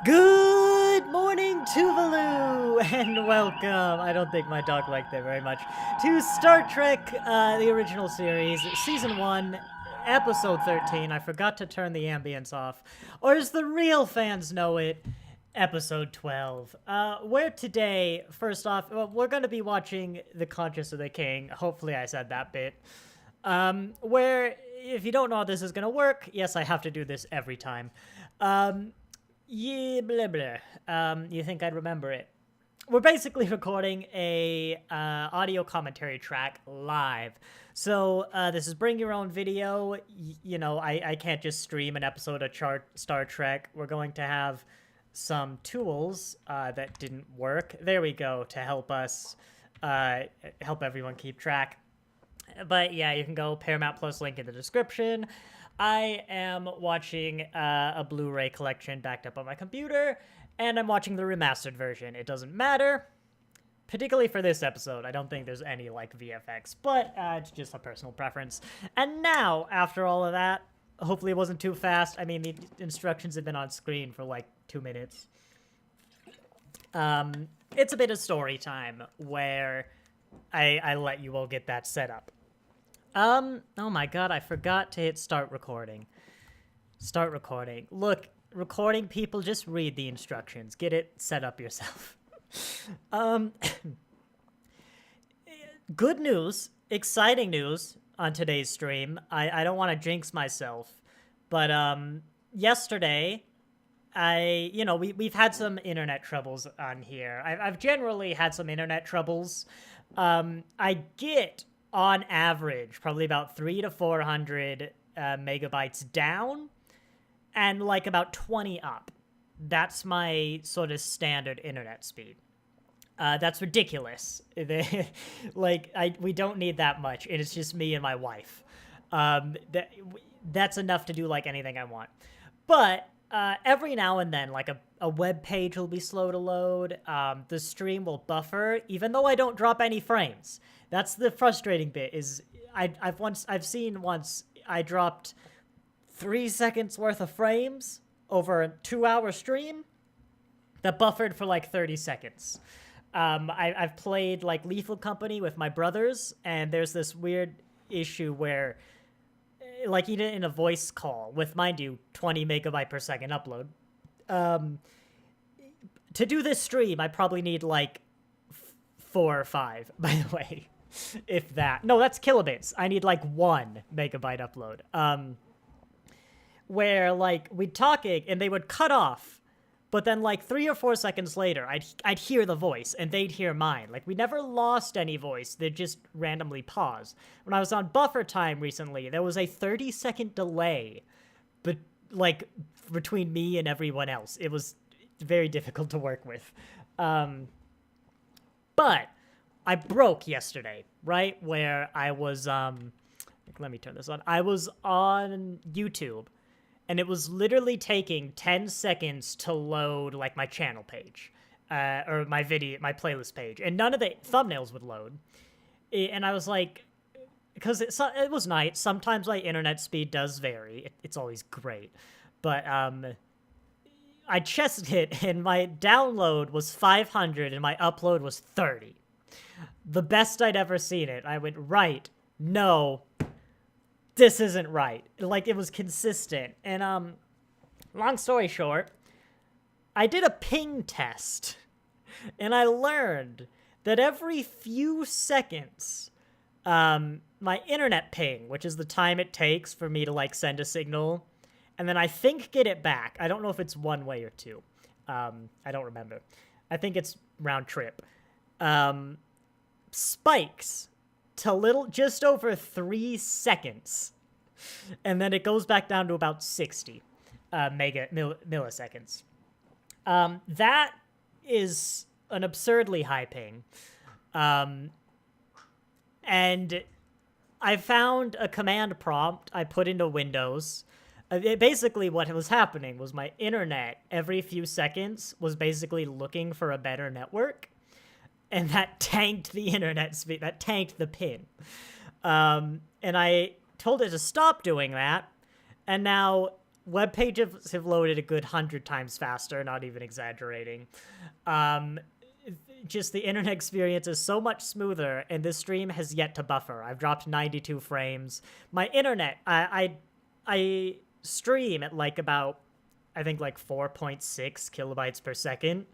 Good morning, Tuvalu, and welcome. I don't think my dog liked that very much. To Star Trek, the original series, Season 1, Episode 13. I forgot to turn the ambience off. Or as the real fans know it, Episode 12. Where today, first off, we're going to be watching The Conscience of the King. Hopefully I said that bit. Where, if you don't know how this is going to work, yes, I have to do this every time. Yeah, blah, blah. You think I'd remember it? We're basically recording a audio commentary track live. So this is bring your own video. I can't just stream an episode of Star Trek. We're going to have some tools that didn't work. There we go, to help us, help everyone keep track. But yeah, you can go Paramount Plus, link in the description. I am watching a Blu-ray collection backed up on my computer, and I'm watching the remastered version. It doesn't matter, particularly for this episode. I don't think there's any, VFX, but it's just a personal preference. And now, after all of that, hopefully it wasn't too fast. I mean, the instructions have been on screen for, 2 minutes. It's a bit of story time, where I let you all get that set up. Oh my god, I forgot to hit start recording. Start recording. Look, recording people, just read the instructions. Get it set up yourself. Good news, exciting news on today's stream. I don't want to jinx myself, but yesterday, we've had some internet troubles on here. I've generally had some internet troubles. I get, on average, probably about 300 to 400 megabytes down, and about 20 up. That's my sort of standard internet speed. That's ridiculous. We don't need that much, and it's just me and my wife. That's enough to do anything I want. But every now and then, a web page will be slow to load. The stream will buffer, even though I don't drop any frames. That's the frustrating bit. Is I've seen once I dropped 3 seconds worth of frames over a 2-hour stream that buffered for 30 seconds. I've played Lethal Company with my brothers, and there's this weird issue where, even in a voice call with, mind you, 20 megabyte per second upload. To do this stream, I probably need 4 or 5, by the way. If that. No, that's kilobits. I need 1 megabyte upload. Where we'd talking and they would cut off, but then 3 or 4 seconds later, I'd hear the voice and they'd hear mine. We never lost any voice. They'd just randomly pause. When I was on buffer time recently, there was a 30-second delay, but between me and everyone else. It was very difficult to work with. But I broke yesterday, right? Where I was, let me turn this on. I was on YouTube, and it was literally taking 10 seconds to load, my channel page, or my playlist page, and none of the thumbnails would load. And I was because it was night, sometimes my internet speed does vary. It's always great. But, I checked it, and my download was 500, and my upload was 30. The best I'd ever seen it. I went, right, no, this isn't right. It was consistent. And, long story short, I did a ping test, and I learned that every few seconds, my internet ping, which is the time it takes for me to, send a signal, and then I think get it back. I don't know if it's one way or two. I don't remember. I think it's round trip. Spikes to just over 3 seconds. And then it goes back down to about 60 milliseconds. That is an absurdly high ping. And I found a command prompt I put into Windows. Basically, what was happening was my internet, every few seconds, was basically looking for a better network. And that tanked the internet speed. That tanked the ping. And I told it to stop doing that. And now web pages have loaded a good 100 times faster, not even exaggerating. Just the internet experience is so much smoother, and this stream has yet to buffer. I've dropped 92 frames. My internet, I stream at like about, I think like 4.6 kilobytes per second,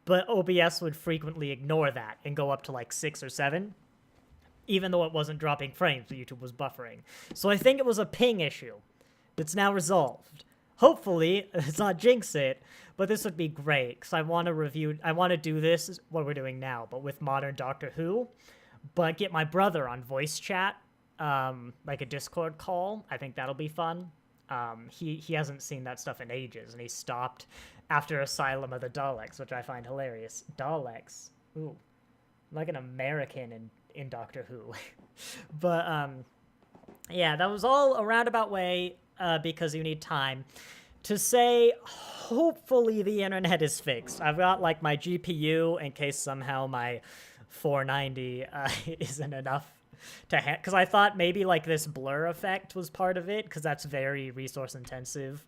but OBS would frequently ignore that and go up to like 6 or 7, even though it wasn't dropping frames, but YouTube was buffering. So I think it was a ping issue that's now resolved. Hopefully, let's not jinx it, but this would be great, because I want to do this, what we're doing now, but with modern Doctor Who, but get my brother on voice chat, like a Discord call. I think that'll be fun. He hasn't seen that stuff in ages, and he stopped after Asylum of the Daleks, which I find hilarious. Daleks. Ooh. I'm like an American in Doctor Who. But, yeah, that was all a roundabout way, because you need time to say, hopefully the internet is fixed. I've got, like, my GPU in case somehow my 490 isn't enough to because I thought maybe, like, this blur effect was part of it, because that's very resource intensive.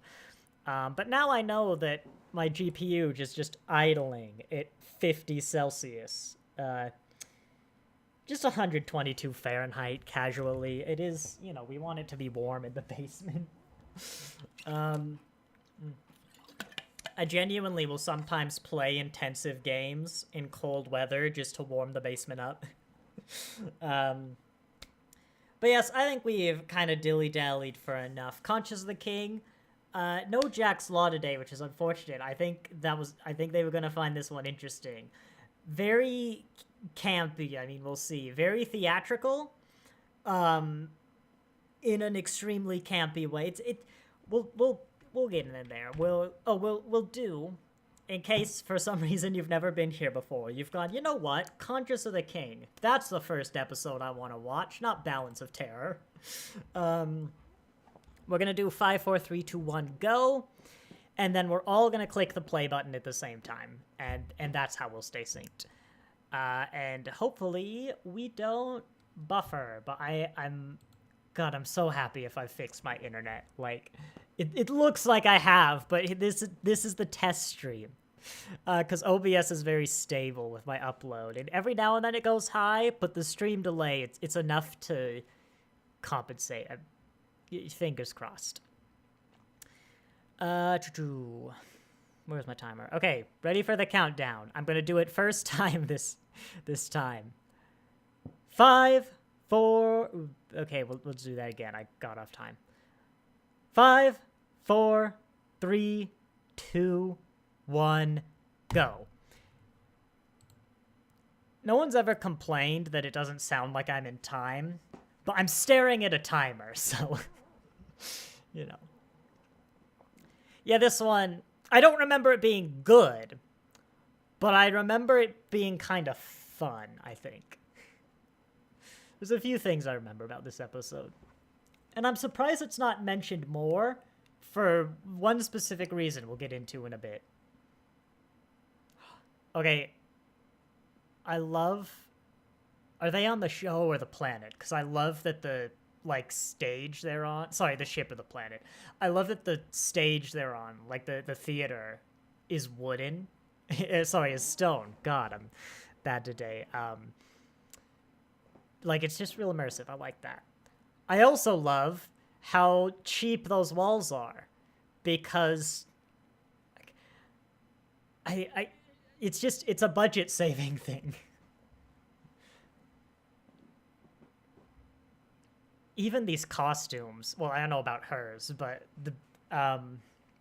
But now I know that my GPU just idling at 50 Celsius. Just 122 Fahrenheit casually. It is, you know, we want it to be warm in the basement. I genuinely will sometimes play intensive games in cold weather just to warm the basement up. But yes, I think we've kind of dilly-dallied for enough. Conscious of the King, no Jack's Law today, which is unfortunate. I think they were gonna find this one interesting. Very campy, I mean, we'll see. Very theatrical, in an extremely campy way. We'll get in there. We'll do, in case for some reason you've never been here before. You've gone, you know what? Conscious of the King. That's the first episode I want to watch, not Balance of Terror. We're gonna do 5, 4, 3, 2, 1, go. And then we're all gonna click the play button at the same time. And that's how we'll stay synced. And hopefully we don't buffer, but I'm so happy if I fix my internet. Like, it looks like I have, but this is the test stream. Because OBS is very stable with my upload, and every now and then it goes high, but the stream delay, it's enough to compensate. Fingers crossed. Where's my timer? Okay, ready for the countdown. I'm gonna do it first time this time. 5, 4. Okay, let's do that again. I got off time. 5, 4, 3, 2, 1, go. No one's ever complained that it doesn't sound like I'm in time, but I'm staring at a timer, so you know. Yeah, this one, I don't remember it being good, but I remember it being kind of fun, I think. There's a few things I remember about this episode. And I'm surprised it's not mentioned more for one specific reason we'll get into in a bit. Okay. I love... Are they on the show or the planet? Because I love that the, like, stage they're on... Sorry, the ship or the planet. I love that the stage they're on, like the theater, is wooden. Sorry, is stone. God, I'm bad today. Like, it's just real immersive. I like that. I also love how cheap those walls are, because it's a budget saving thing. Even these costumes, well, I don't know about hers, but the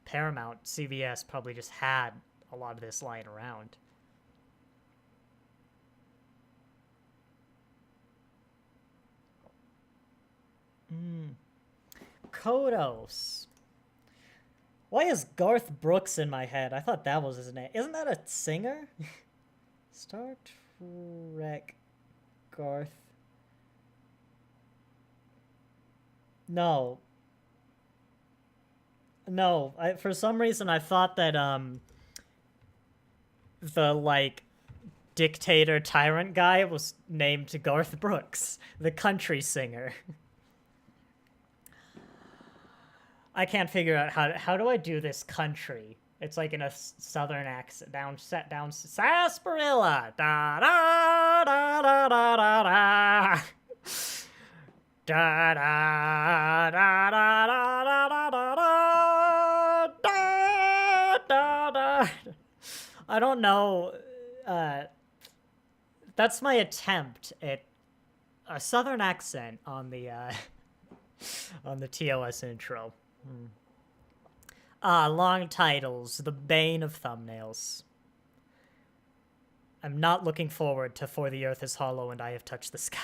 Paramount CBS probably just had a lot of this lying around. Kodos. Why is Garth Brooks in my head? I thought that was his name. Isn't that a singer? Star Trek Garth. No. No, for some reason I thought that the like dictator tyrant guy was named Garth Brooks, the country singer. I can't figure out how do I do this country. It's like in a southern accent. Down sarsaparilla. Da da da da da da da. Da da da da da da da da da da. I don't know. That's my attempt at a southern accent on the TOS intro. Long titles, the bane of thumbnails. I'm not looking forward to For the Earth is Hollow and I Have Touched the Sky.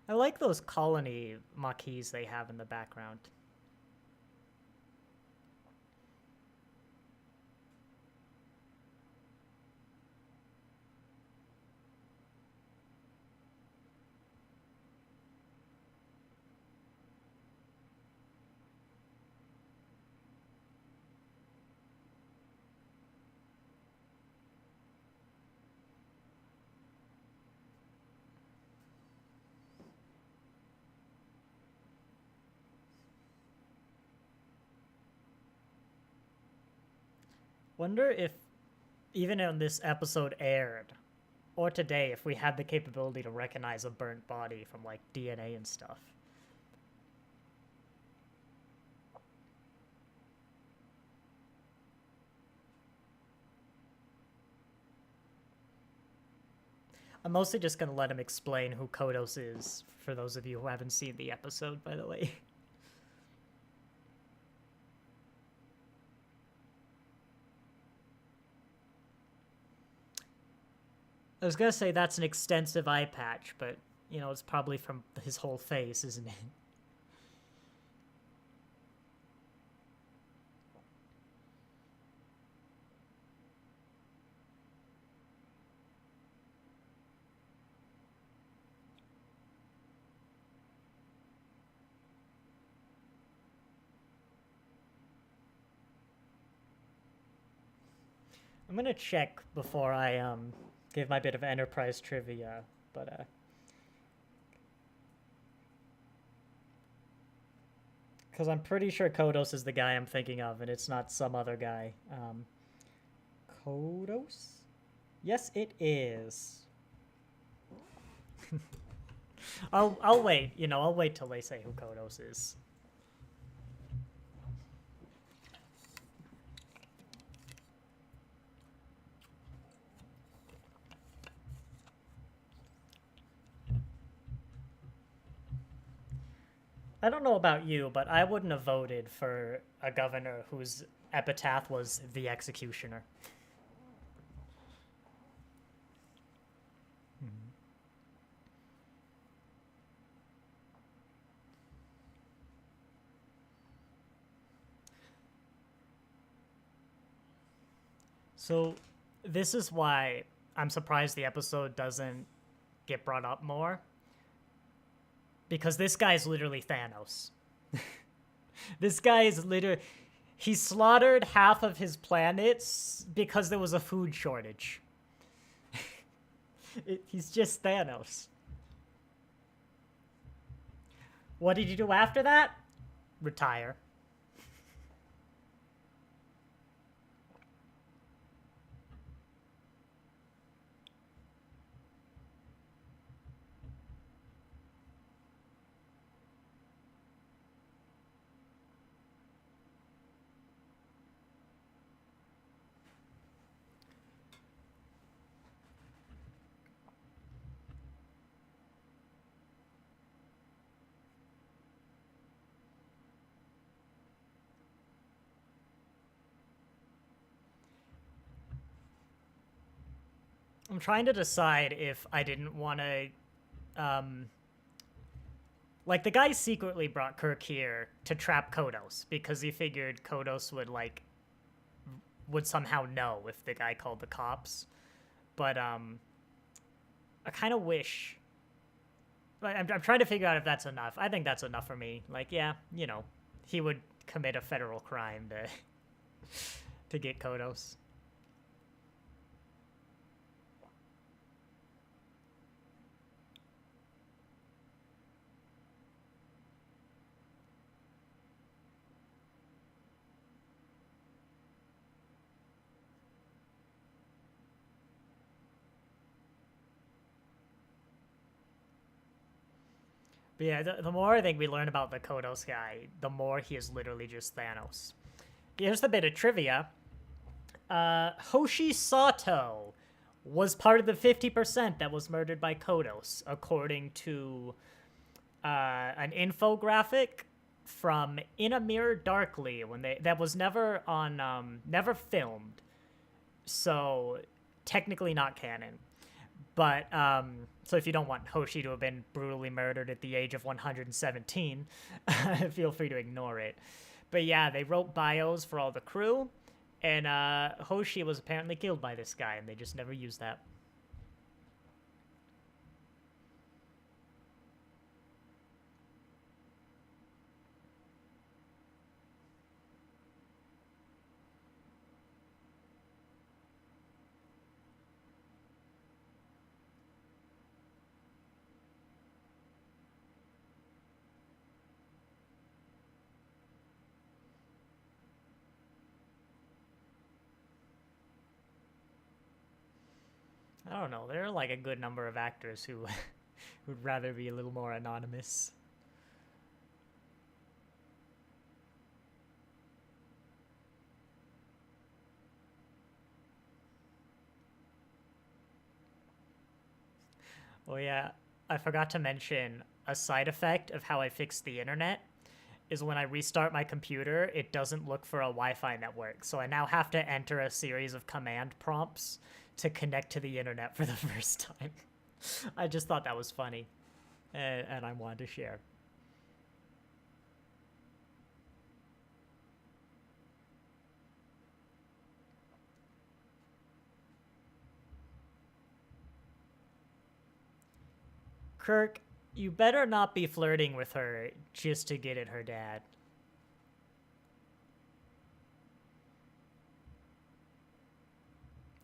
I like those colony marquees they have in the background. Wonder if even when this episode aired, or today, if we had the capability to recognize a burnt body from like DNA and stuff. I'm mostly just gonna let him explain who Kodos is, for those of you who haven't seen the episode, by the way. I was gonna say that's an extensive eye patch, but, you know, it's probably from his whole face, isn't it? I'm gonna check before I, give my bit of Enterprise trivia, but, because I'm pretty sure Kodos is the guy I'm thinking of, and it's not some other guy. Kodos? Yes, it is. I'll wait. You know, I'll wait till they say who Kodos is. I don't know about you, but I wouldn't have voted for a governor whose epitaph was the executioner. So this is why I'm surprised the episode doesn't get brought up more. Because this guy's literally Thanos. This guy is literally... He slaughtered half of his planets because there was a food shortage. He's just Thanos. What did he do after that? Retire. I'm trying to decide if I didn't want to, like, the guy secretly brought Kirk here to trap Kodos because he figured Kodos would, like, would somehow know if the guy called the cops. But, I kind of wish... I'm trying to figure out if that's enough. I think that's enough for me. Like, yeah, you know, he would commit a federal crime to get Kodos. But yeah, the more I think we learn about the Kodos guy, the more he is literally just Thanos. Here's the bit of trivia. Hoshi Sato was part of the 50% that was murdered by Kodos, according to an infographic from In a Mirror Darkly that was never never filmed, so technically not canon. But so if you don't want Hoshi to have been brutally murdered at the age of 117, feel free to ignore it. But yeah, they wrote bios for all the crew, and Hoshi was apparently killed by this guy, and they just never used that. I don't know. There are like a good number of actors who would rather be a little more anonymous. Oh yeah, I forgot to mention a side effect of how I fixed the internet is when I restart my computer, it doesn't look for a Wi-Fi network. So I now have to enter a series of command prompts to connect to the internet for the first time. I just thought that was funny, and I wanted to share. Kirk, you better not be flirting with her just to get at her dad.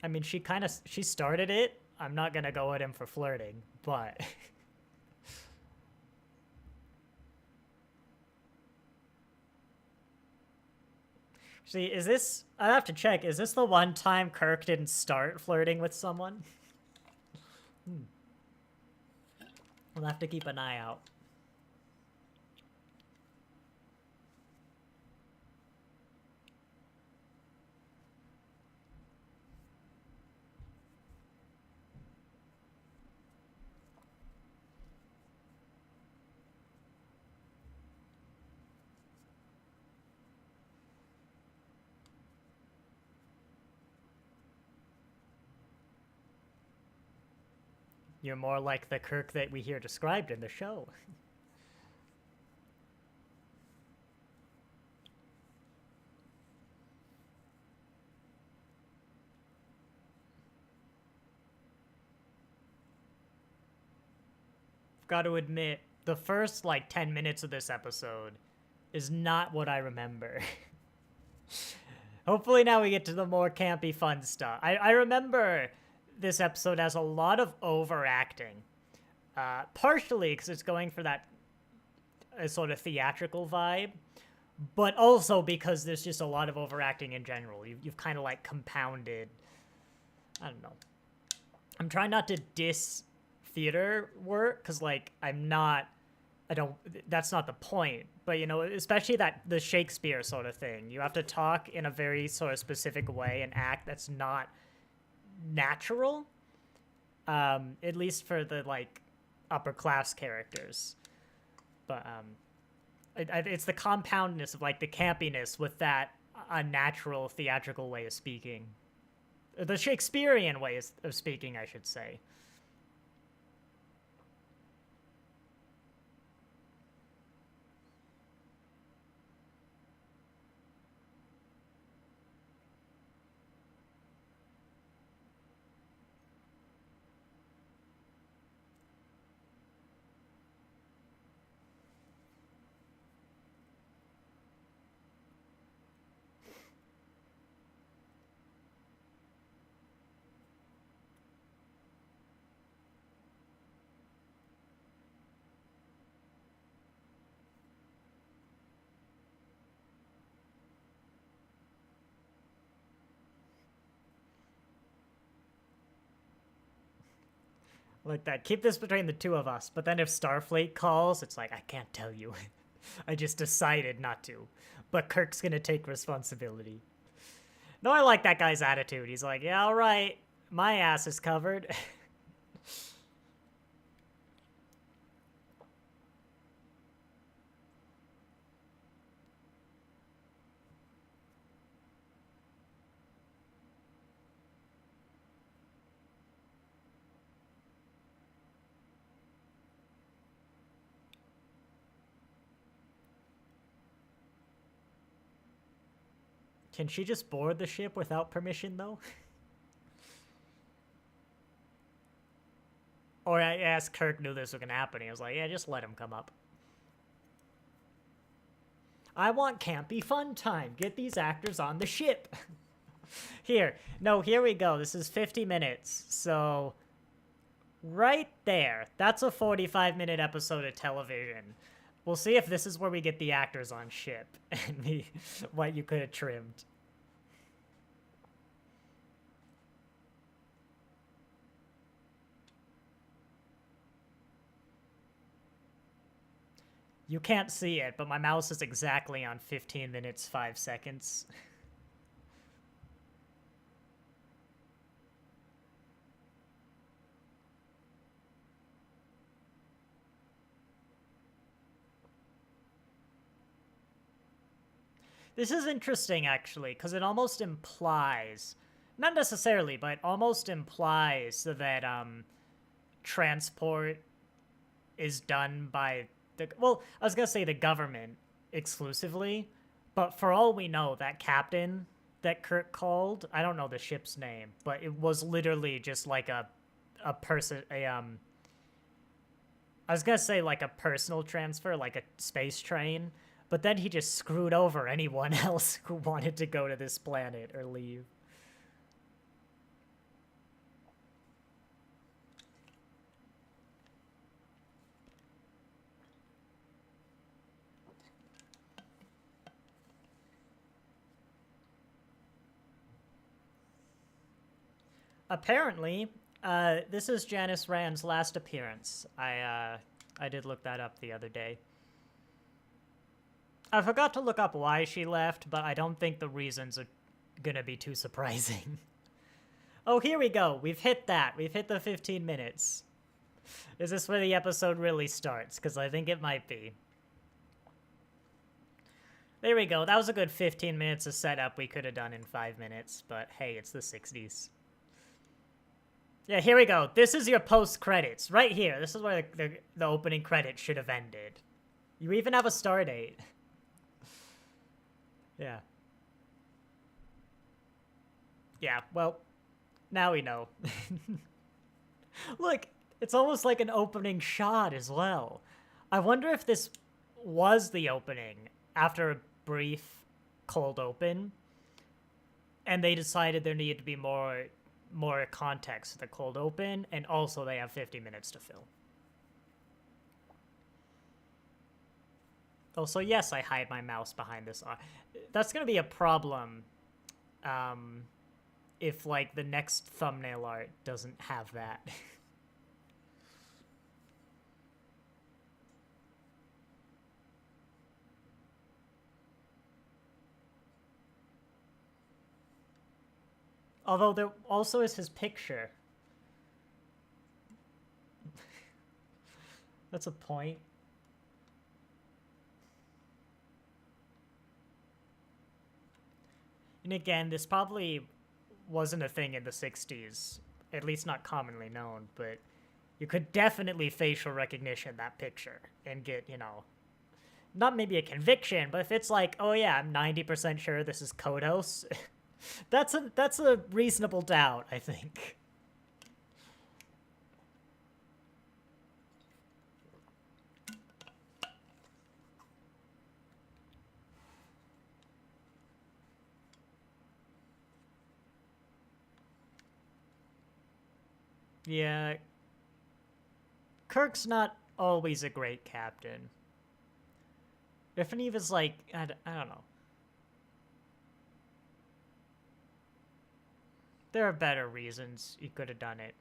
I mean, she started it. I'm not gonna go at him for flirting, but see, is this? I have to check. Is this the one time Kirk didn't start flirting with someone? We'll have to keep an eye out. You're more like the Kirk that we hear described in the show. I've got to admit, the first, like, 10 minutes of this episode is not what I remember. Hopefully now we get to the more campy, fun stuff. I remember this episode has a lot of overacting. Partially because it's going for that sort of theatrical vibe, but also because there's just a lot of overacting in general. You've kind of like compounded. I don't know. I'm trying not to diss theater work because like that's not the point. But you know, especially the Shakespeare sort of thing. You have to talk in a very sort of specific way and act that's not natural. At least for the like upper class characters. But it's the compoundness of like the campiness with that unnatural theatrical way of speaking. The Shakespearean way of speaking, I should say. Like that. Keep this between the two of us. But then if Starfleet calls, it's like, I can't tell you. I just decided not to. But Kirk's gonna take responsibility. No, I like that guy's attitude. He's like, yeah, all right. My ass is covered. Can she just board the ship without permission, though? Or I asked Kirk knew this was gonna happen. He was like, yeah, just let him come up. I want campy fun time. Get these actors on the ship. Here. No, here we go. This is 50 minutes. So, right there. That's a 45-minute episode of television. We'll see if this is where we get the actors on ship and what you could have trimmed. You can't see it, but my mouse is exactly on 15 minutes, 5 seconds. This is interesting, actually, because it almost implies, not necessarily, but almost implies that transport is done by the, well, I was gonna say the government exclusively, but for all we know, that captain that Kirk called, I don't know the ship's name, but it was literally just like a person, I was gonna say like a personal transfer, like a space train, but then he just screwed over anyone else who wanted to go to this planet or leave. Apparently, this is Janice Rand's last appearance. I did look that up the other day. I forgot to look up why she left, but I don't think the reasons are gonna be too surprising. Oh, here we go. We've hit that. We've hit the 15 minutes. Is this where the episode really starts? Because I think it might be. There we go. That was a good 15 minutes of setup we could have done in 5 minutes, but hey, it's the 60s. Yeah, here we go. This is your post-credits. Right here. This is where the opening credits should have ended. You even have a star date. Yeah. Yeah, well, now we know. Look, it's almost like an opening shot as well. I wonder if this was the opening after a brief cold open, and they decided there needed to be more context to the cold open, and also they have 50 minutes to fill. Also, yes, I hide my mouse behind this. That's gonna be a problem if, like, the next thumbnail art doesn't have that. Although there also is his picture. That's a point. And again, this probably wasn't a thing in the 60s, at least not commonly known, but you could definitely facial recognition that picture and get, you know, not maybe a conviction, but if it's like, oh yeah, I'm 90% sure this is Kodos, that's a reasonable doubt, I think. Yeah, Kirk's not always a great captain. If any of his, like, I don't know. There are better reasons he could have done it.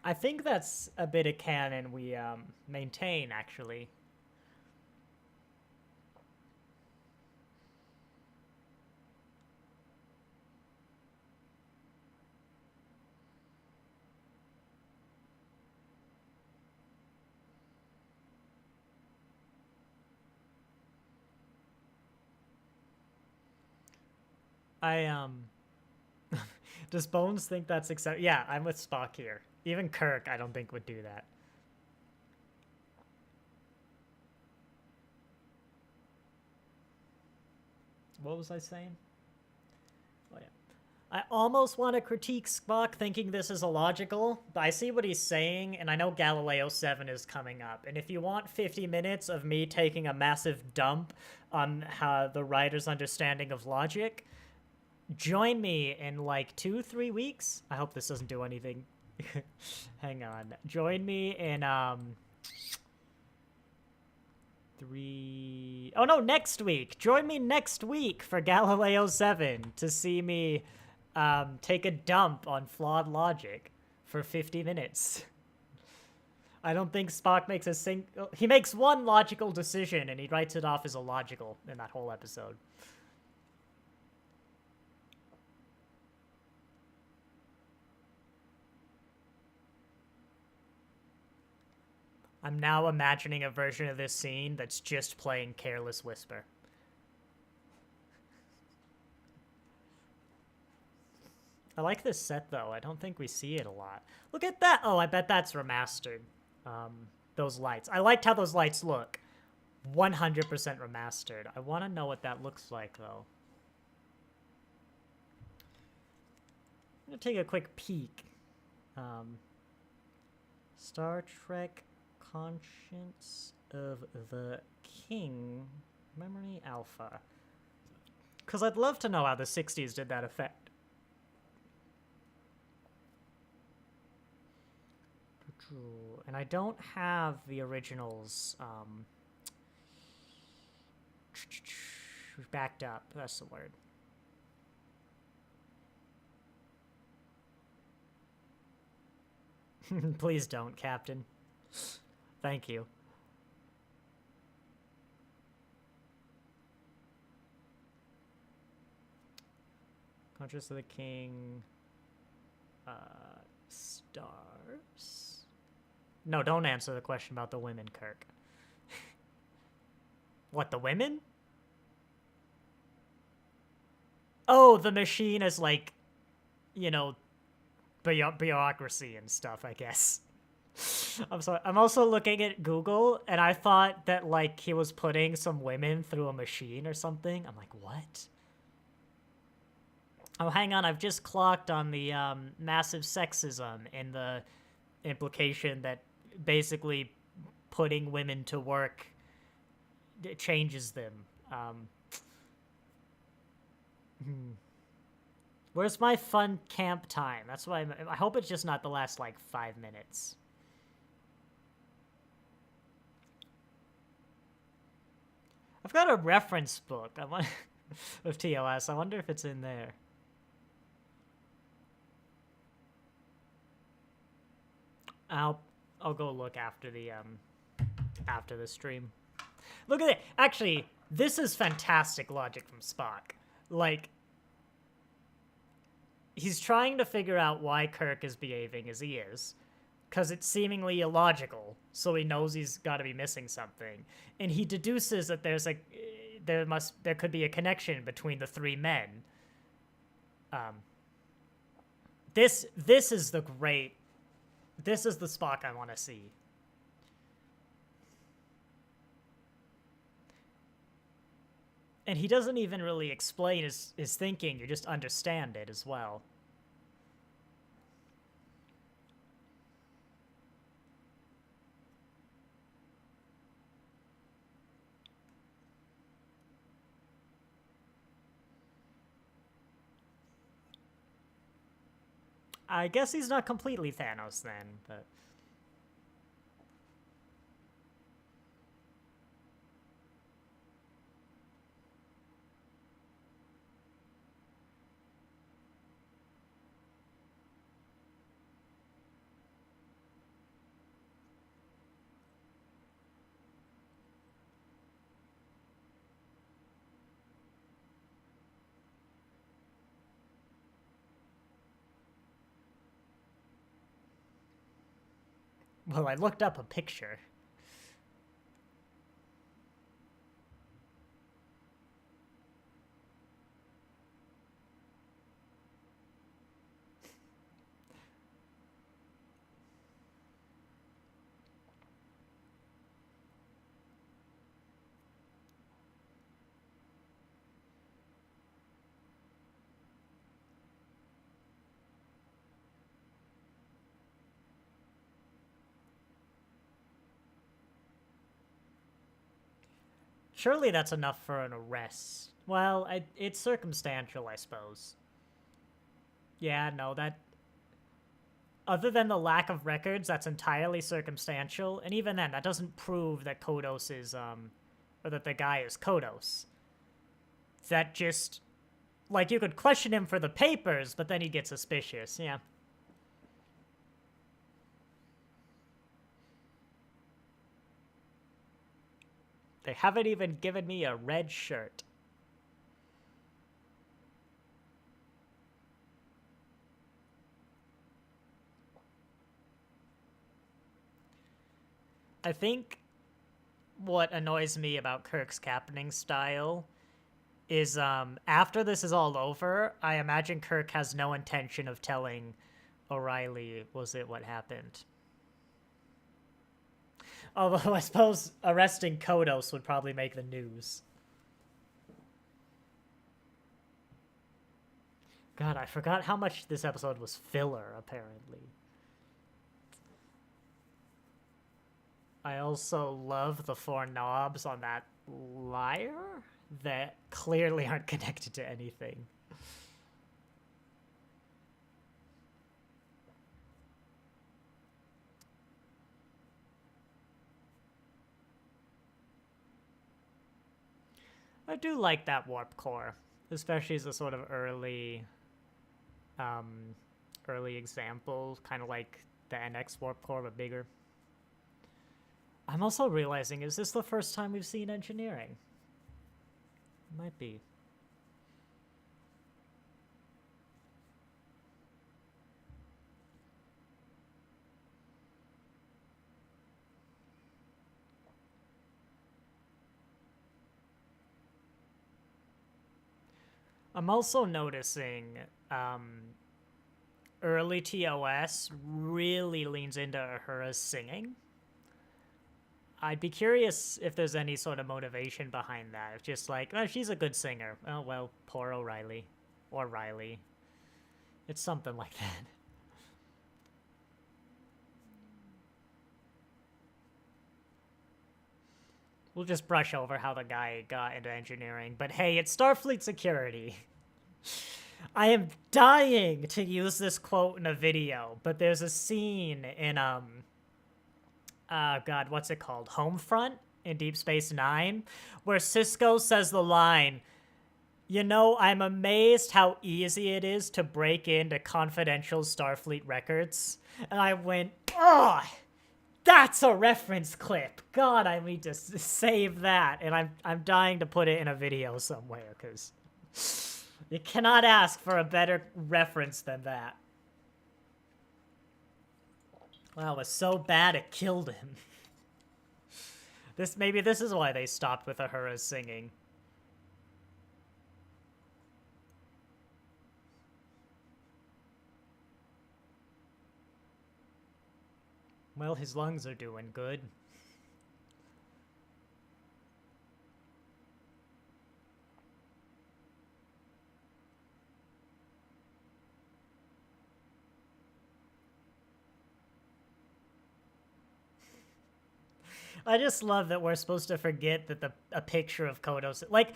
I think that's a bit of canon we maintain, actually. I Does Bones think that's acceptable? Yeah, I'm with Spock here. Even Kirk, I don't think would do that. What was I saying? Oh yeah. I almost want to critique Spock thinking this is illogical, but I see what he's saying, and I know Galileo 7 is coming up. And if you want 50 minutes of me taking a massive dump on how the writer's understanding of logic, join me in like 2-3 weeks. I hope this doesn't do anything. Hang on. Join me in oh no, next week. Join me next week for Galileo 7 to see me take a dump on flawed logic for 50 minutes. I don't think Spock makes he makes one logical decision and he writes it off as illogical in that whole episode. I'm now imagining a version of this scene that's just playing Careless Whisper. I like this set, though. I don't think we see it a lot. Look at that! Oh, I bet that's remastered. Those lights. I liked how those lights look. 100% remastered. I want to know what that looks like, though. I'm going to take a quick peek. Star Trek Conscience of the King Memory Alpha. Because I'd love to know how the 60s did that effect. And I don't have the originals backed up. That's the word. Please don't, Captain. Thank you. Conscious of the King. Stars? No, don't answer the question about the women, Kirk. What, the women? Oh, the machine is like, you know, bureaucracy and stuff, I guess. I'm sorry. I'm also looking at Google, and I thought that, like, he was putting some women through a machine or something. I'm like, what? Oh, hang on. I've just clocked on the massive sexism and the implication that basically putting women to work changes them. Where's my fun camp time? That's why I hope it's just not the last, like, 5 minutes. I've got a reference book of TOS. I wonder if it's in there. I'll go look after the stream. Look at it. Actually, this is fantastic logic from Spock. Like, he's trying to figure out why Kirk is behaving as he is, because it's seemingly illogical, so he knows he's got to be missing something. And he deduces that there could be a connection between the three men. This is the Spock I want to see. And he doesn't even really explain his thinking, you just understand it as well. I guess he's not completely Thanos then, but... Well, I looked up a picture. Surely that's enough for an arrest. Well, it's circumstantial, I suppose. Yeah, no, that... Other than the lack of records, that's entirely circumstantial, and even then, that doesn't prove that Kodos is, or that the guy is Kodos. That just... Like, you could question him for the papers, but then he'd get suspicious, yeah. They haven't even given me a red shirt. I think what annoys me about Kirk's captaining style is after this is all over, I imagine Kirk has no intention of telling O'Reilly what happened. Although I suppose arresting Kodos would probably make the news. God, I forgot how much this episode was filler, apparently. I also love the 4 knobs on that lyre that clearly aren't connected to anything. I do like that warp core, especially as a sort of early example, kind of like the NX warp core, but bigger. I'm also realizing, is this the first time we've seen engineering? Might be. I'm also noticing early TOS really leans into Uhura's singing. I'd be curious if there's any sort of motivation behind that. It's just like, oh, she's a good singer. Oh, well, poor O'Reilly. Or Riley. It's something like that. We'll just brush over how the guy got into engineering. But hey, it's Starfleet security. I am dying to use this quote in a video, but there's a scene in, God, what's it called? Homefront in Deep Space Nine, where Sisko says the line, "You know, I'm amazed how easy it is to break into confidential Starfleet records." And I went, oh, that's a reference clip. God, I need to save that. And I'm dying to put it in a video somewhere, because you cannot ask for a better reference than that. Wow, it was so bad it killed him. Maybe this is why they stopped with Uhura's singing. Well, his lungs are doing good. I just love that we're supposed to forget that a picture of Kodos... Like,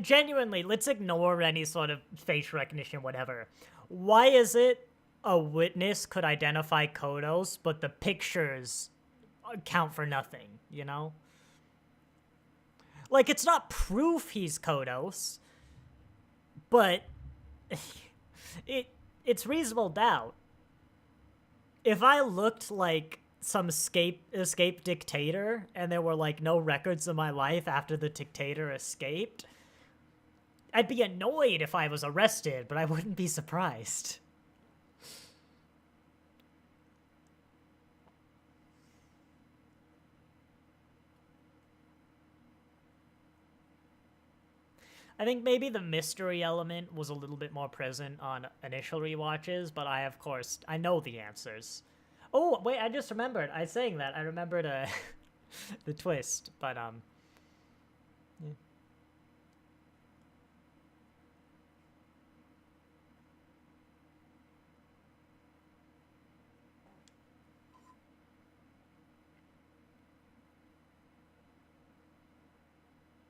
genuinely, let's ignore any sort of face recognition, whatever. Why is it a witness could identify Kodos, but the pictures count for nothing, you know? Like, it's not proof he's Kodos, but it's reasonable doubt. If I looked like some escaped dictator and there were like no records of my life after the dictator escaped, I'd be annoyed if I was arrested, but I wouldn't be surprised. I think maybe the mystery element was a little bit more present on initial rewatches, but of course, I know the answers. Oh, wait, I just remembered. I saying that. I remembered the twist, but, yeah.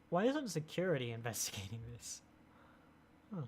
Why isn't security investigating this? Huh.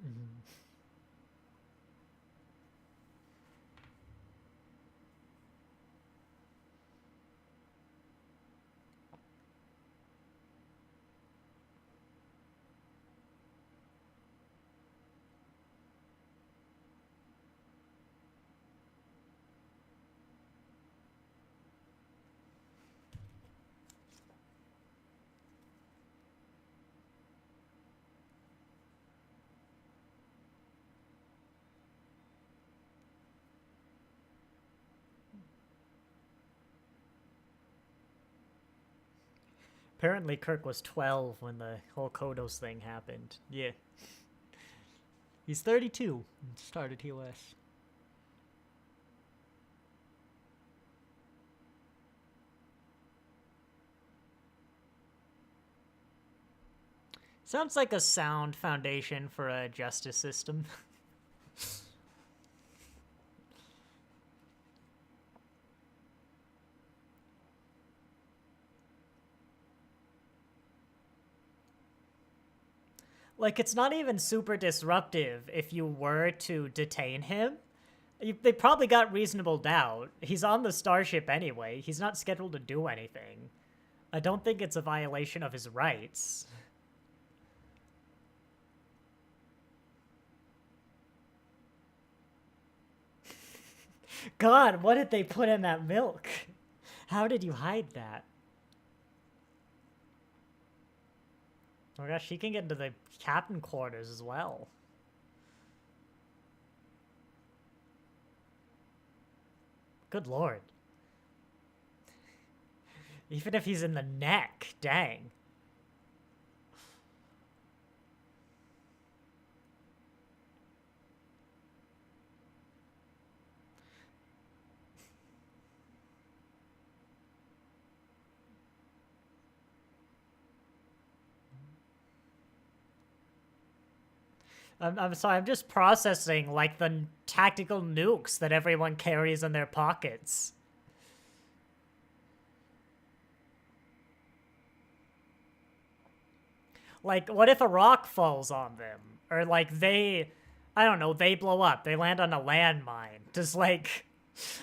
Mhm. Apparently Kirk was 12 when the whole Kodos thing happened. Yeah. He's 32 and started TOS. Sounds like a sound foundation for a justice system. Like, it's not even super disruptive if you were to detain him. They probably got reasonable doubt. He's on the starship anyway. He's not scheduled to do anything. I don't think it's a violation of his rights. God, what did they put in that milk? How did you hide that? Oh my gosh, she can get into the captain quarters as well. Good lord. Even if he's in the neck, dang. I'm sorry, I'm just processing, like, the tactical nukes that everyone carries in their pockets. Like, what if a rock falls on them? Or, like, I don't know, they blow up. They land on a landmine. Just, like,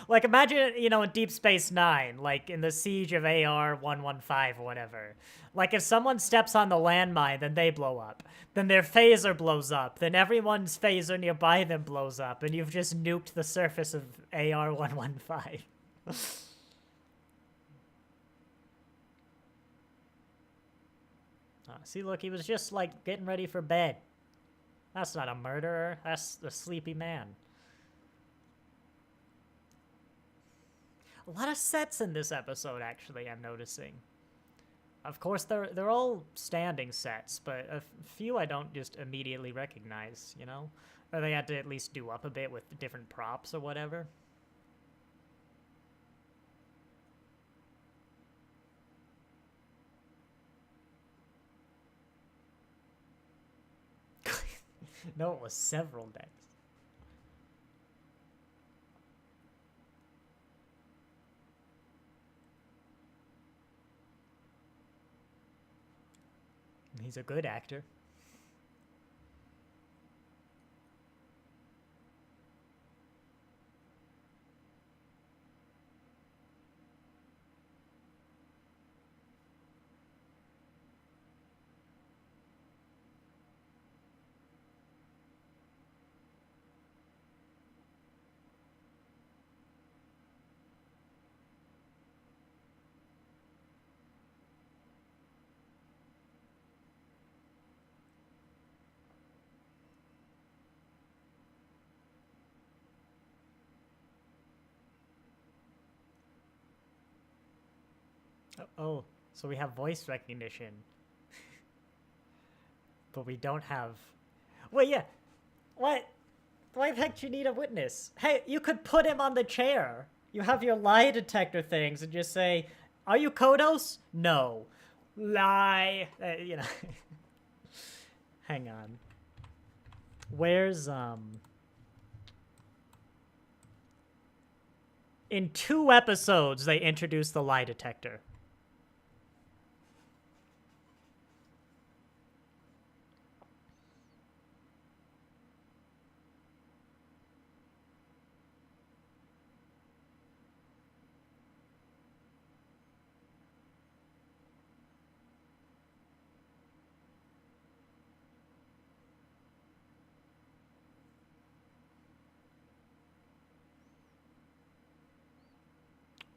imagine, you know, in Deep Space Nine, like, in the siege of AR-115 or whatever. Like, if someone steps on the landmine, then they blow up. Then their phaser blows up. Then everyone's phaser nearby them blows up. And you've just nuked the surface of AR-115. See, look, he was just, like, getting ready for bed. That's not a murderer. That's a sleepy man. A lot of sets in this episode, actually, I'm noticing. Of course, they're all standing sets, but a few I don't just immediately recognize, you know? Or they had to at least do up a bit with different props or whatever. No, it was several decks. He's a good actor. Oh, so we have voice recognition. But we don't have... Wait, yeah. What? Why the heck do you need a witness? Hey, you could put him on the chair. You have your lie detector things and just say, are you Kodos? No. Lie. You know. Hang on. Where's, In 2 episodes, they introduced the lie detector.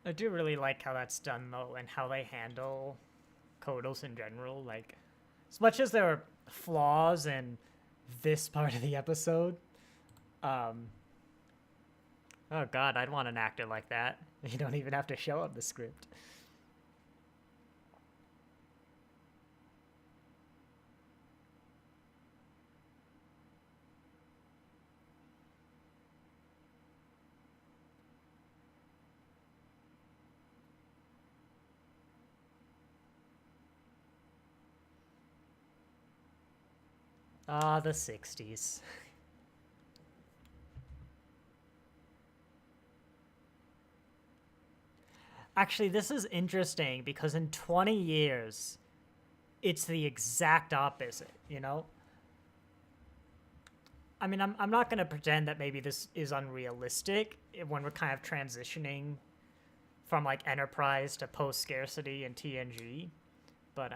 I do really like how that's done, though, and how they handle Kodos in general. Like, as much as there are flaws in this part of the episode, oh god, I'd want an actor like that. You don't even have to show up the script. Ah, the 60s. Actually, this is interesting because in 20 years, it's the exact opposite, you know? I mean, I'm not going to pretend that maybe this is unrealistic when we're kind of transitioning from, like, Enterprise to post-scarcity in TNG. But,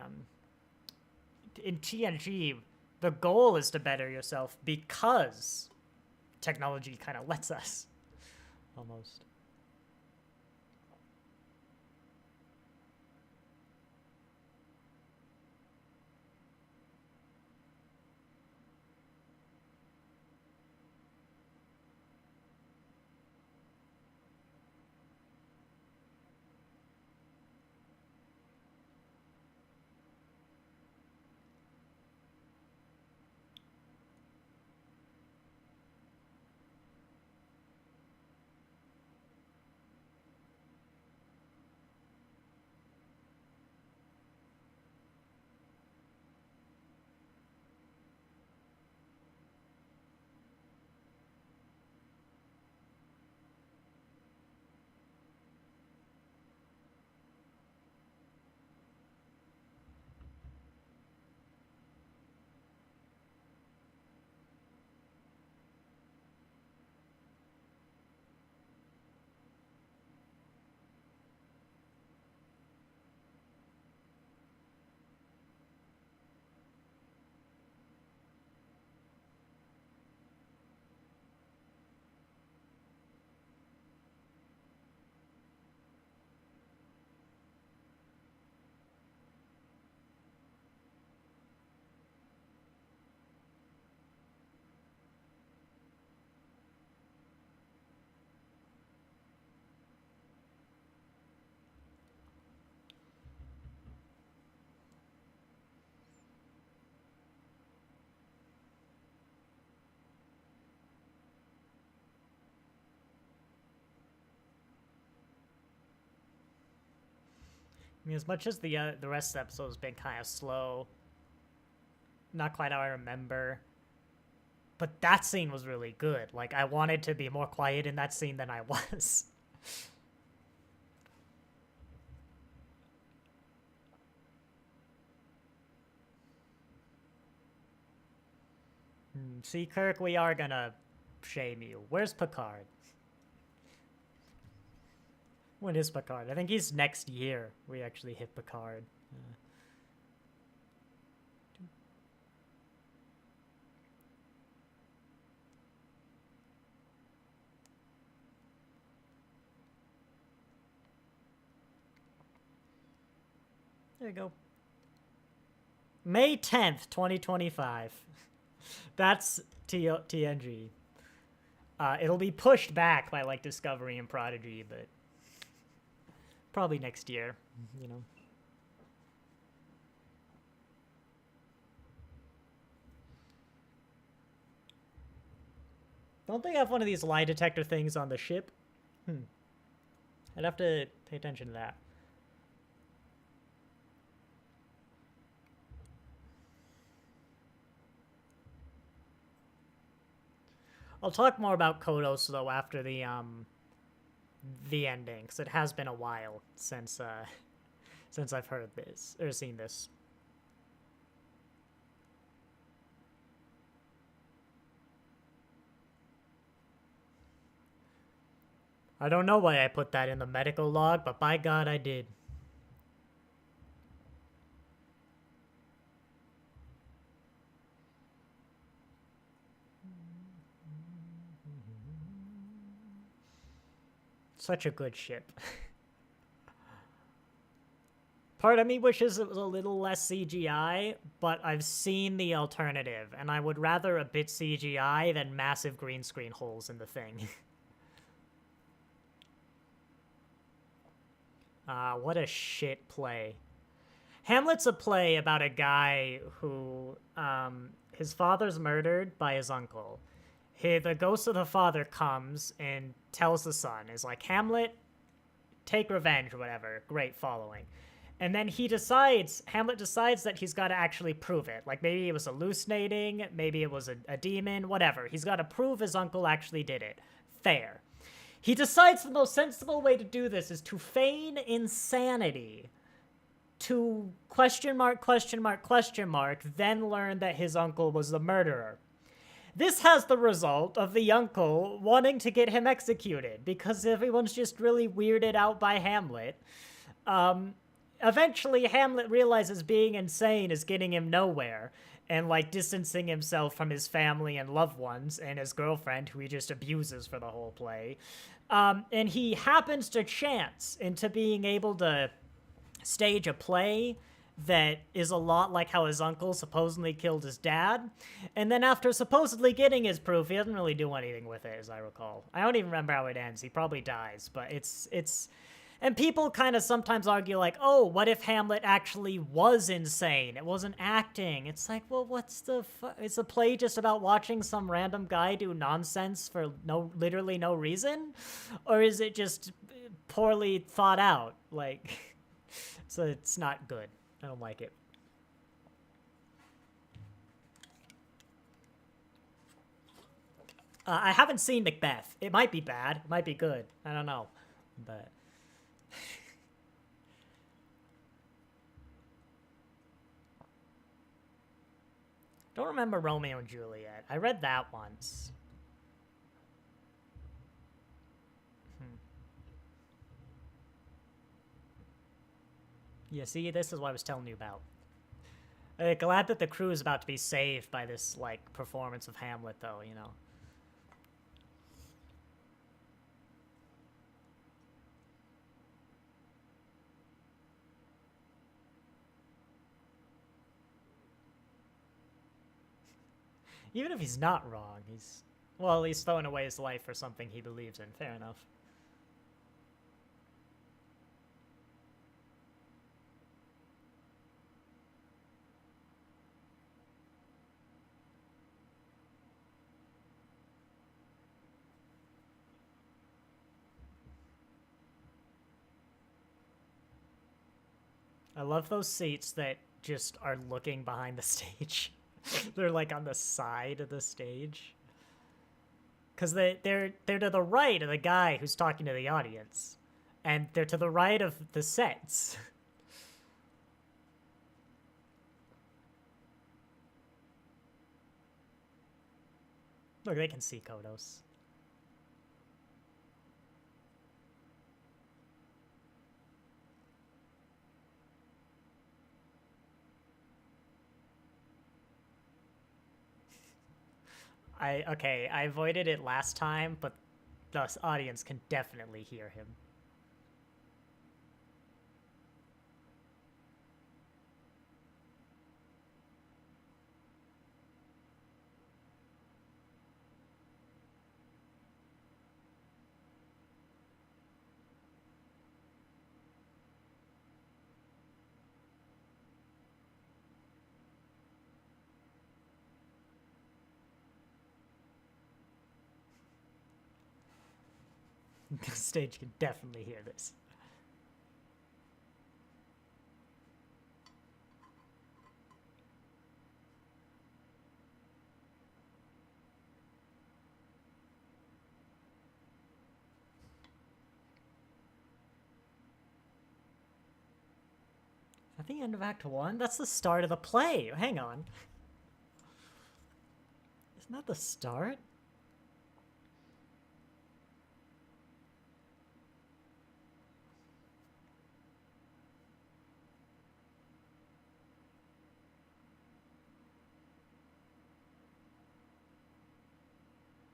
in TNG, the goal is to better yourself because technology kind of lets us, almost. I mean, as much as the rest of the episode has been kind of slow, not quite how I remember, but that scene was really good. Like, I wanted to be more quiet in that scene than I was. See, Kirk, we are gonna shame you. Where's Picard? When is Picard? I think he's next year. We actually hit Picard. There you go. May 10th, 2025. That's TNG. It'll be pushed back by, like, Discovery and Prodigy, but Probably next year, you know. Don't they have one of these lie detector things on the ship? I'd have to pay attention to that. I'll talk more about Kodos though after the ending, because it has been a while since since I've heard this or seen this. I don't know why I put that in the medical log, but by God, I did. Such a good ship. Part of me wishes it was a little less CGI, but I've seen the alternative, and I would rather a bit CGI than massive green screen holes in the thing. What a shit play. Hamlet's a play about a guy who, his father's murdered by his uncle. The ghost of the father comes and tells the son, is like, Hamlet, take revenge or whatever. Great following. And then Hamlet decides that he's got to actually prove it. Like, maybe he was hallucinating, maybe it was a demon, whatever. He's got to prove his uncle actually did it. Fair. He decides the most sensible way to do this is to feign insanity. To question mark, then learn that his uncle was the murderer. This has the result of the uncle wanting to get him executed, because everyone's just really weirded out by Hamlet. Eventually, Hamlet realizes being insane is getting him nowhere, and, like, distancing himself from his family and loved ones and his girlfriend, who he just abuses for the whole play. And he happens to chance into being able to stage a play that is a lot like how his uncle supposedly killed his dad. And then after supposedly getting his proof, he doesn't really do anything with it, as I recall. I don't even remember how it ends. He probably dies, but it's... And people kind of sometimes argue like, oh, what if Hamlet actually was insane? It wasn't acting. It's like, well, what's the is the play just about watching some random guy do nonsense for literally no reason? Or is it just poorly thought out? Like, so it's not good. I don't like it. I haven't seen Macbeth. It might be bad. It might be good. I don't know. But... don't remember Romeo and Juliet. I read that once. Yeah, see, this is what I was telling you about. Glad that the crew is about to be saved by this, like, performance of Hamlet, though, you know. Even if he's not wrong, well, he's throwing away his life for something he believes in. Fair enough. I love those seats that just are looking behind the stage. They're like on the side of the stage. Because they're to the right of the guy who's talking to the audience. And they're to the right of the sets. Look, they can see Kodos. Okay, I avoided it last time, but the audience can definitely hear him. The stage can definitely hear this. At the end of Act 1? That's the start of the play. Hang on. Isn't that the start?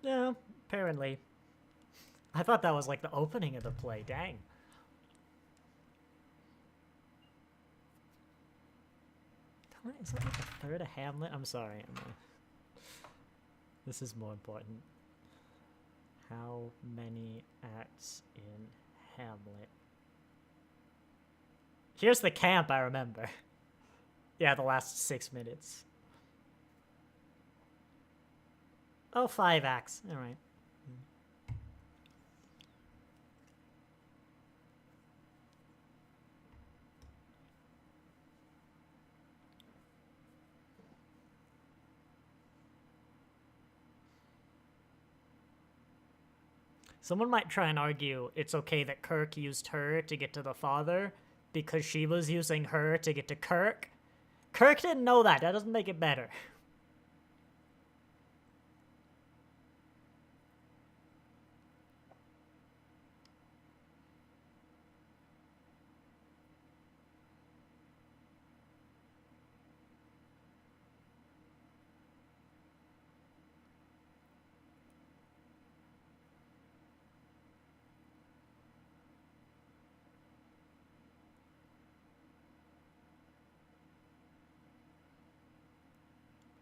No, apparently. I thought that was like the opening of the play. Dang. Is that like the third of Hamlet? I'm sorry. This is more important. How many acts in Hamlet? Here's the camp, I remember. Yeah, the last 6 minutes. Oh, 5 acts. All right. Someone might try and argue it's okay that Kirk used her to get to the father because she was using her to get to Kirk. Kirk didn't know that. That doesn't make it better.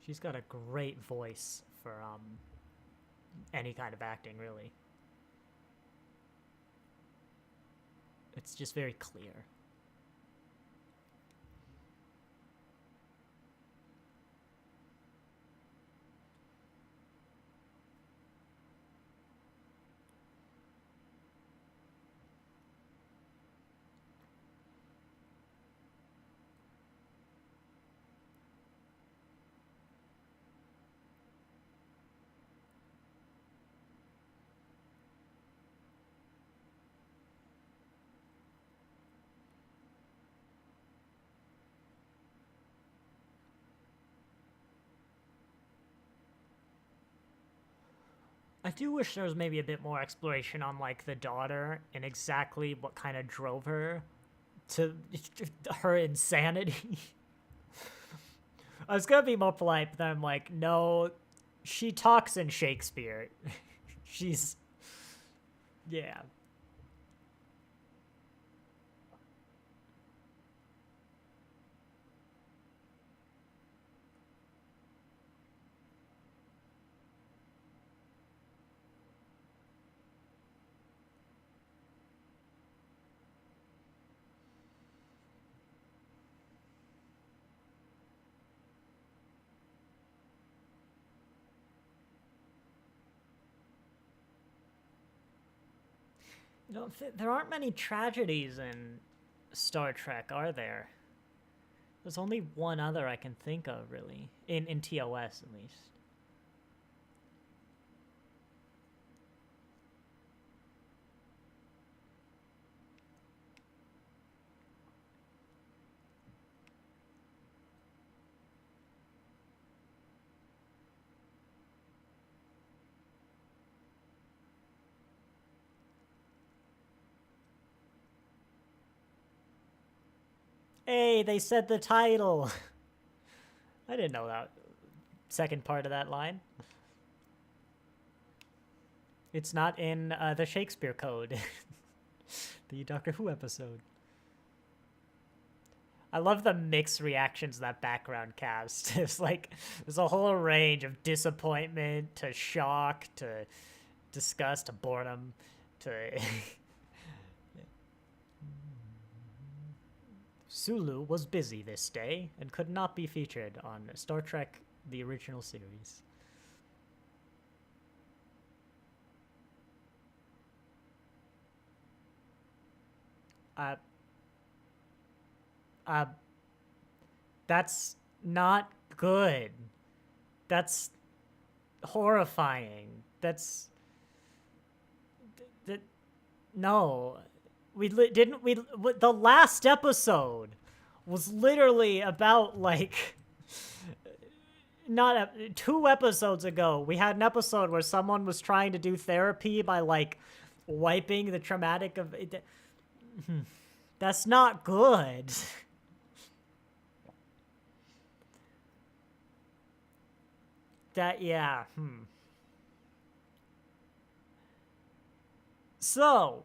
She's got a great voice for any kind of acting, really. It's just very clear. I do wish there was maybe a bit more exploration on, like, the daughter and exactly what kind of drove her to her insanity. I was gonna be more polite, but then I'm like, no, she talks in Shakespeare. She's... yeah. You know, there aren't many tragedies in Star Trek, are there? There's only one other I can think of, really. In TOS, at least. Hey, they said the title! I didn't know that second part of that line. It's not in the Shakespeare Code. The Doctor Who episode. I love the mixed reactions of that background cast. It's like, there's a whole range of disappointment, to shock, to disgust, to boredom, to... Sulu was busy this day and could not be featured on Star Trek, the original series. Uh, uh, that's not good. That's horrifying. That's that. No, didn't we. The last episode was literally about like not 2 episodes ago. We had an episode where someone was trying to do therapy by like wiping the traumatic of it. That's not good. That, yeah. So,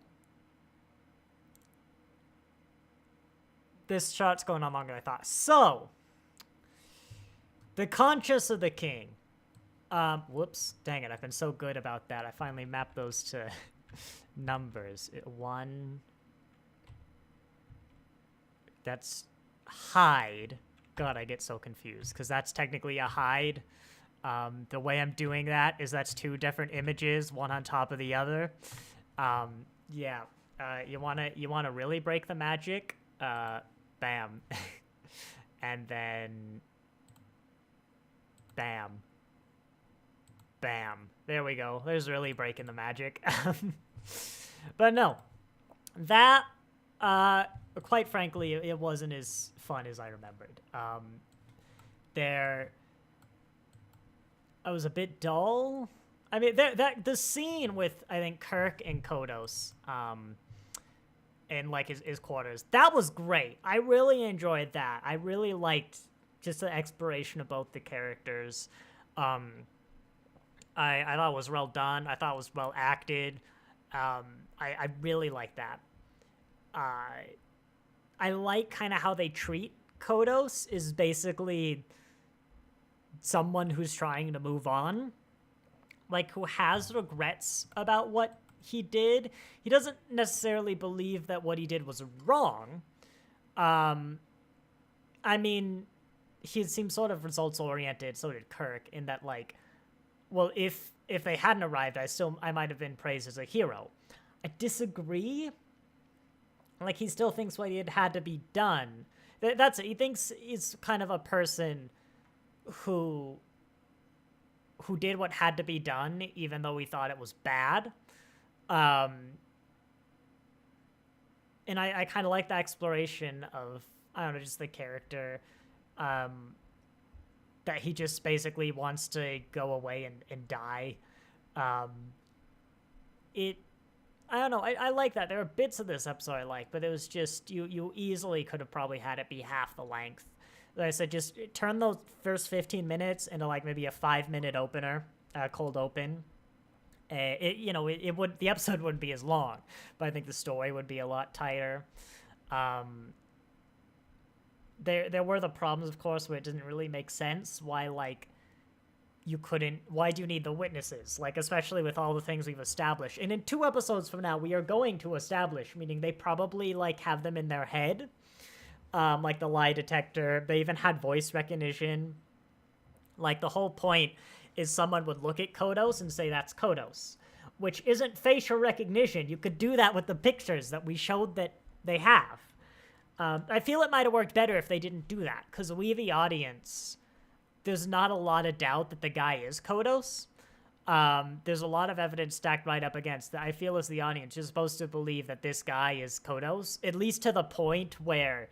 this shot's going on longer than I thought. So, the conscience of the king. Whoops. Dang it, I've been so good about that. I finally mapped those to numbers. 1. That's hide. God, I get so confused, because that's technically a hide. The way I'm doing that is that's 2 different images, one on top of the other. Yeah. You wanna really break the magic? Bam. And then bam. Bam. There we go. There's really breaking the magic. But no. That, quite frankly, it wasn't as fun as I remembered. I was a bit dull. I mean, the scene with, I think, Kirk and Kodos, in like his quarters, that was great. I really enjoyed that. I really liked just the exploration of both the characters. I thought it was well done. I thought it was well acted. I really like that. I like kind of how they treat Kodos is basically someone who's trying to move on, like who has regrets about what he did. He doesn't necessarily believe that what he did was wrong. I mean, he seems sort of results oriented. So did Kirk, in that like, well, if they hadn't arrived, I might have been praised as a hero. I disagree. Like, he still thinks what he had to be done. That's it. He thinks he's kind of a person who did what had to be done, even though he thought it was bad. And I kind of like the exploration of, I don't know, just the character, that he just basically wants to go away and die. I don't know, I like that. There are bits of this episode I like, but it was just, you easily could have probably had it be half the length. Like I said, just turn those first 15 minutes into like maybe a 5-minute opener, cold open. The episode wouldn't be as long, but I think the story would be a lot tighter. There were the problems, of course, where it didn't really make sense. Why do you need the witnesses? Like, especially with all the things we've established. And in 2 episodes from now, we are going to establish, meaning they probably like have them in their head. Like the lie detector. They even had voice recognition. Like, the whole point is someone would look at Kodos and say that's Kodos, which isn't facial recognition. You could do that with the pictures that we showed that they have. I feel it might have worked better if they didn't do that, because we, the audience, there's not a lot of doubt that the guy is Kodos. There's a lot of evidence stacked right up against that. I feel as the audience, you're supposed to believe that this guy is Kodos, at least to the point where,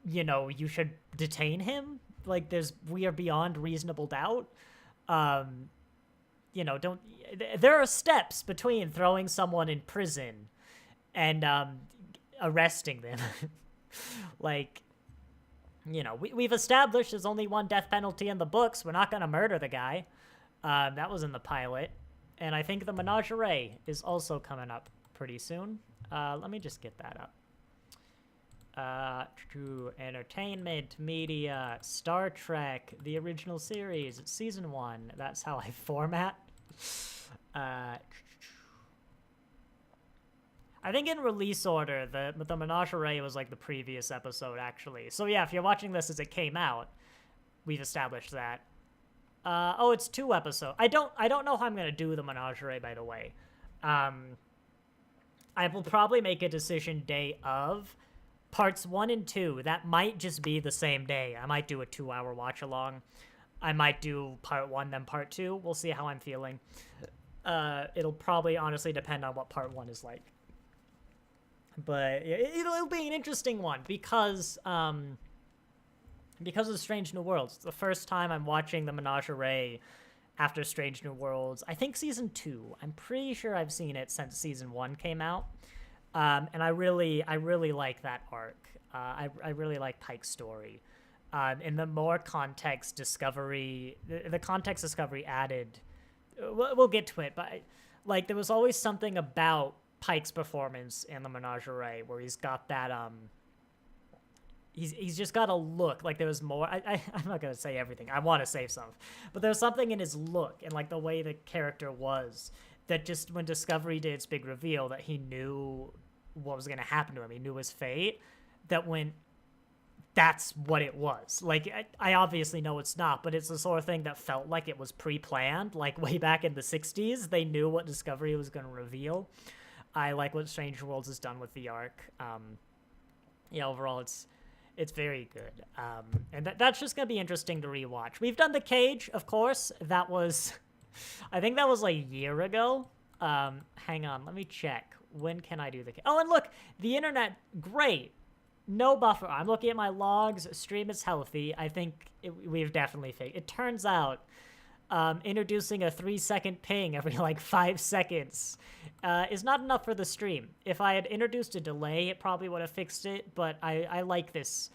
you should detain him. Like, we are beyond reasonable doubt. There are steps between throwing someone in prison and arresting them. Like, we've established there's only 1 death penalty in the books. We're not going to murder the guy. That was in the pilot. And I think the menagerie is also coming up pretty soon. Let me just get that up. True entertainment, media, Star Trek, the original series, season 1. That's how I format. I think in release order, the menagerie was like the previous episode, actually. So yeah, if you're watching this as it came out, we've established that. It's 2 episodes. I don't know how I'm gonna do the menagerie, by the way. I will probably make a decision day of. Parts 1 and 2, that might just be the same day. I might do a 2-hour watch along. I might do part 1, then part 2. We'll see how I'm feeling. It'll probably honestly depend on what part 1 is like. But it'll be an interesting one because of Strange New Worlds. It's the first time I'm watching the Menagerie after Strange New Worlds. I think season 2. I'm pretty sure I've seen it since season 1 came out. And I really like that arc. I really like Pike's story. And the more context Discovery, the context Discovery added, we'll get to it, but like there was always something about Pike's performance in the Menagerie where he's got that, he's just got a look, like there was more, I'm not going to say everything, I want to save some, but there's something in his look and like the way the character was that just when Discovery did its big reveal that he knew what was going to happen to him, he knew his fate, that when that's what it was. Like, I obviously know it's not, but it's the sort of thing that felt like it was pre-planned, like way back in the 60s, they knew what Discovery was going to reveal. I like what Strange Worlds has done with the arc. Yeah, overall, it's very good. And that's just going to be interesting to rewatch. We've done The Cage, of course. That was, I think that was like a year ago. Hang on, let me check. When can I do The Cage? Oh, and look, the internet, great. No buffer. I'm looking at my logs. Stream is healthy. I think we've definitely fixed. It turns out introducing a 3-second ping every like 5 seconds is not enough for the stream. If I had introduced a delay, it probably would have fixed it, but I like this.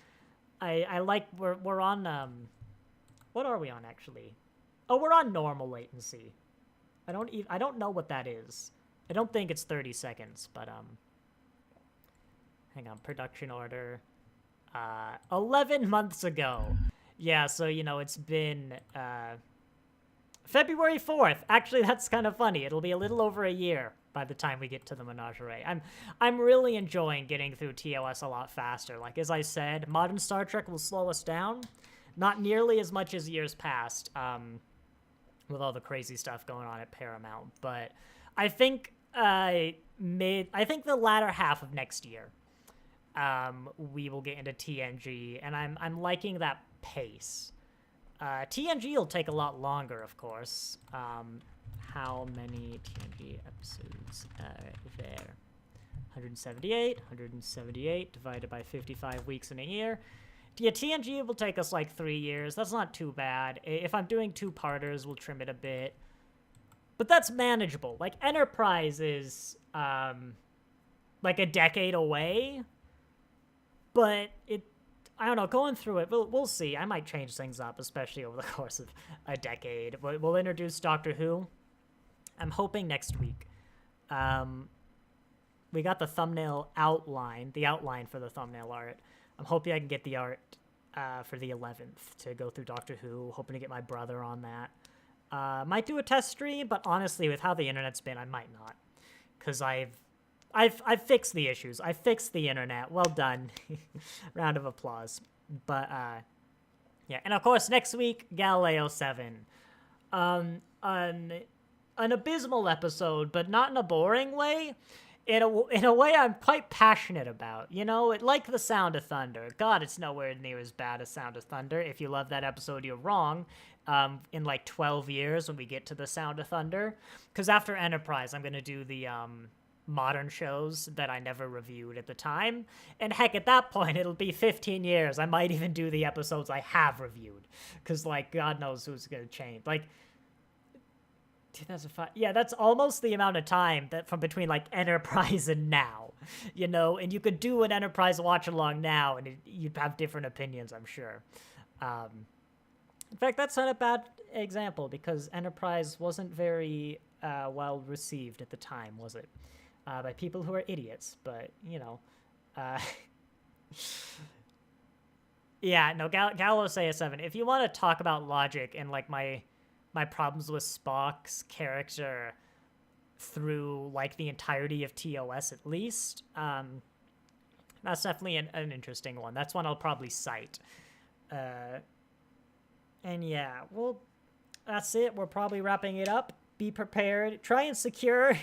I like, we're on, what are we on actually? Oh, we're on normal latency. I don't know what that is. I don't think it's 30 seconds, but hang on, production order. 11 months ago. Yeah, so, you know, it's been February 4th. Actually, that's kind of funny. It'll be a little over a year by the time we get to the Menagerie. I'm really enjoying getting through TOS a lot faster. Like, as I said, modern Star Trek will slow us down. Not nearly as much as years past, with all the crazy stuff going on at Paramount. But I think I think the latter half of next year, we will get into TNG, and I'm liking that pace. TNG will take a lot longer, of course. How many TNG episodes are there? 178 divided by 55 weeks in a year. Yeah, TNG will take us like 3 years. That's not too bad. If I'm doing 2-parters, we'll trim it a bit. But that's manageable. Like, Enterprise is, like a decade away. But I don't know, going through it, we'll see. I might change things up, especially over the course of a decade. We'll introduce Doctor Who. I'm hoping next week. We got the thumbnail outline, the outline for the thumbnail art. I'm hoping I can get the art for the 11th to go through Doctor Who. Hoping to get my brother on that. Might do a test stream, but honestly, with how the internet's been, I might not. Because I've fixed the issues. I fixed the internet. Well done. Round of applause. But, yeah. And of course, next week, Galileo 7. An abysmal episode, but not in a boring way. In a way I'm quite passionate about. You know, like The Sound of Thunder. God, it's nowhere near as bad as Sound of Thunder. If you love that episode, you're wrong. In like 12 years when we get to The Sound of Thunder. Because after Enterprise, I'm going to do the modern shows that I never reviewed at the time. And heck, at that point, it'll be 15 years. I might even do the episodes I have reviewed. Because, like, God knows who's going to change. Like, 2005. Yeah, that's almost the amount of time that from between, like, Enterprise and now. You know? And you could do an Enterprise watch-along now, and you'd have different opinions, I'm sure. In fact, that's not a bad example, because Enterprise wasn't very well received at the time, was it? By people who are idiots, but, you know. Yeah, no, Galileo Saya 7. If you want to talk about logic and, like, my problems with Spock's character through, like, the entirety of TOS at least, that's definitely an interesting one. That's one I'll probably cite. And yeah, well, that's it. We're probably wrapping it up. Be prepared. Try and secure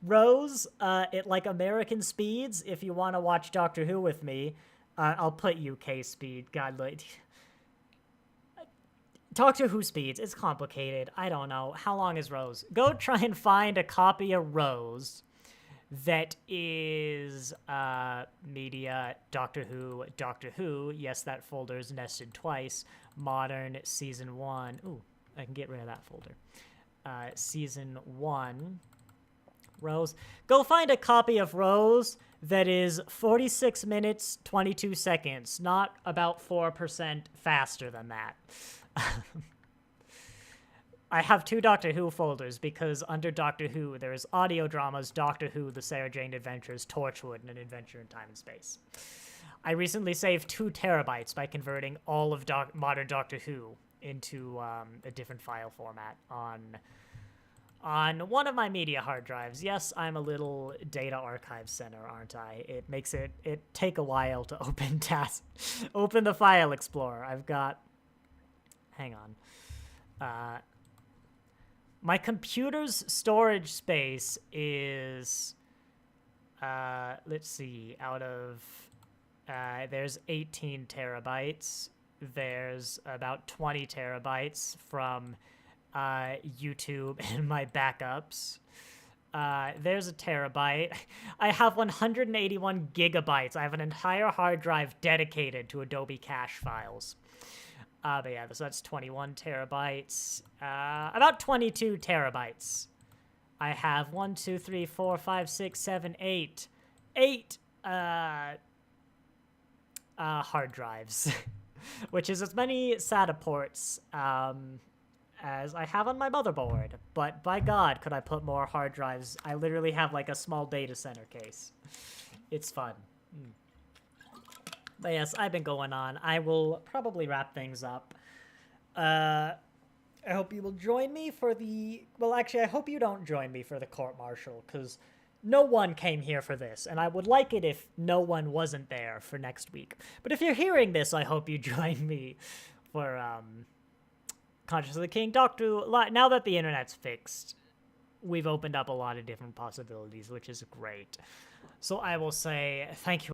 Rose, at like American speeds, if you want to watch Doctor Who with me, I'll put UK speed. God, like, Doctor Who speeds, it's complicated. I don't know. How long is Rose? Go try and find a copy of Rose that is media, Doctor Who. Yes, that folder is nested twice. Modern, season 1. Ooh, I can get rid of that folder. Season 1. Rose. Go find a copy of Rose that is 46 minutes, 22 seconds, not about 4% faster than that. I have 2 Doctor Who folders because under Doctor Who, there is audio dramas, Doctor Who, The Sarah Jane Adventures, Torchwood, and An Adventure in Time and Space. I recently saved 2 terabytes by converting all of modern Doctor Who into a different file format on one of my media hard drives. Yes, I'm a little data archive center, aren't I? It makes it take a while to open the file explorer. I've got, hang on. My computer's storage space is, let's see, out of, there's 18 terabytes. There's about 20 terabytes from YouTube and my backups. There's a terabyte. I have 181 gigabytes. I have an entire hard drive dedicated to Adobe Cache files. But yeah, so that's 21 terabytes. About 22 terabytes. I have 1, 2, 3, 4, 5, 6, 7, 8. 8 hard drives. Which is as many SATA ports as I have on my motherboard. But by God, could I put more hard drives? I literally have like a small data center case. It's fun. But yes, I've been going on. I will probably wrap things up. I hope you will join me for the... Well, actually, I hope you don't join me for the court-martial, because no one came here for this, and I would like it if no one wasn't there for next week. But if you're hearing this, I hope you join me for Conscience of the King. Now that the internet's fixed, we've opened up a lot of different possibilities, which is great. So I will say thank you